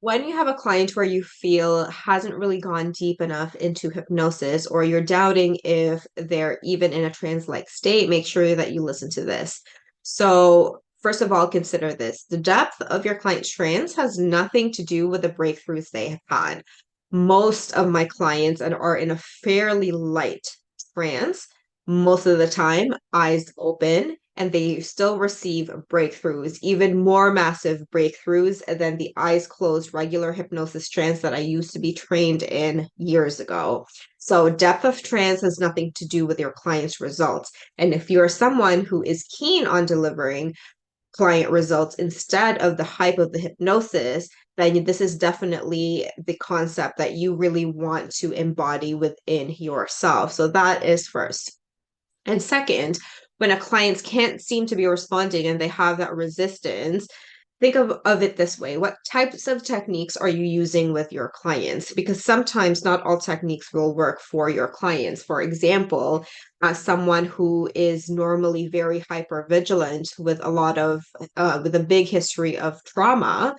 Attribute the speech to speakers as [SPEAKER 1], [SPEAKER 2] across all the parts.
[SPEAKER 1] When you have a client where you feel hasn't really gone deep enough into hypnosis, or you're doubting if they're even in a trance-like state, make sure that you listen to this. So, first of all, consider this. The depth of your client's trance has nothing to do with the breakthroughs they have had. Most of my clients are in a fairly light trance most of the time, eyes open, and they still receive breakthroughs, even more massive breakthroughs than the eyes closed regular hypnosis trance that I used to be trained in years ago. So, depth of trance has nothing to do with your client's results. And if you're someone who is keen on delivering client results instead of the hype of the hypnosis, then this is definitely the concept that you really want to embody within yourself. So, that is first. And second, when a client can't seem to be responding and they have that resistance, think of it this way. What types of techniques are you using with your clients? Because sometimes not all techniques will work for your clients. For example, as someone who is normally very hyper vigilant with a lot of with a big history of trauma,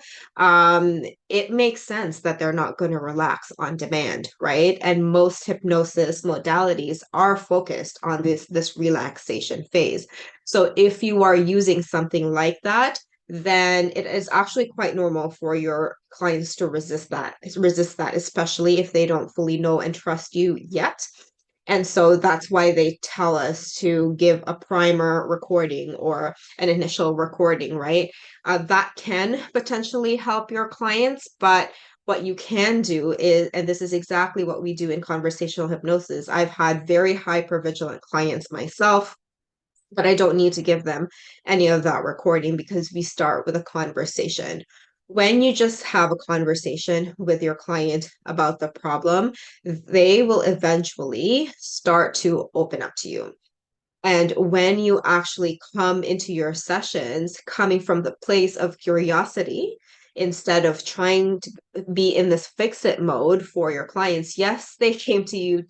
[SPEAKER 1] it makes sense that they're not going to relax on demand, right? And most hypnosis modalities are focused on this relaxation phase. So if you are using something like that, then it is actually quite normal for your clients to resist that, especially if they don't fully know and trust you yet. And so that's why they tell us to give a primer recording or an initial recording, right? That can potentially help your clients, but what you can do is, and this is exactly what we do in conversational hypnosis. I've had very hypervigilant clients myself, but I don't need to give them any of that recording because we start with a conversation. When you just have a conversation with your client about the problem, they will eventually start to open up to you. And when you actually come into your sessions coming from the place of curiosity, instead of trying to be in this fix it mode for your clients, yes, they came to you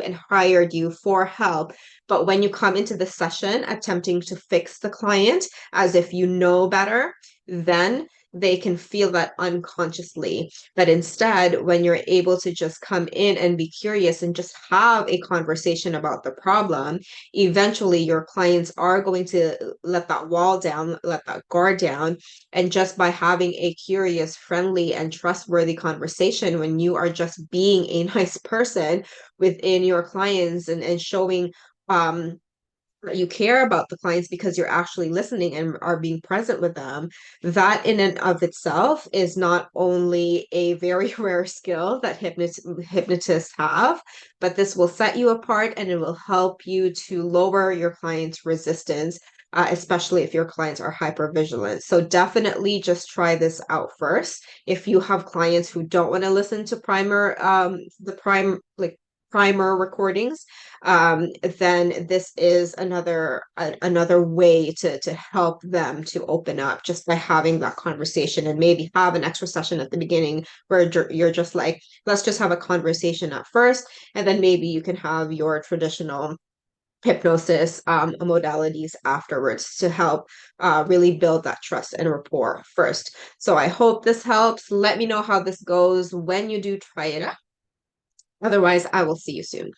[SPEAKER 1] and hired you for help. But when you come into the session attempting to fix the client as if you know better, then they can feel that unconsciously. But instead, when you're able to just come in and be curious and just have a conversation about the problem, eventually your clients are going to let that wall down, let that guard down. And just by having a curious, friendly, and trustworthy conversation, when you are just being a nice person within your clients and showing that you care about the clients because you're actually listening and are being present with them, that in and of itself is not only a very rare skill that hypnotists have, but this will set you apart and it will help you to lower your clients' resistance. Especially if your clients are hyper vigilant. So definitely just try this out first. If you have clients who don't want to listen to primer recordings, then this is another way to help them to open up just by having that conversation, and maybe have an extra session at the beginning where you're just like, let's just have a conversation at first, and then maybe you can have your traditional hypnosis modalities afterwards to help really build that trust and rapport first. So I hope this helps. Let me know how this goes when you do try it out. Otherwise, I will see you soon.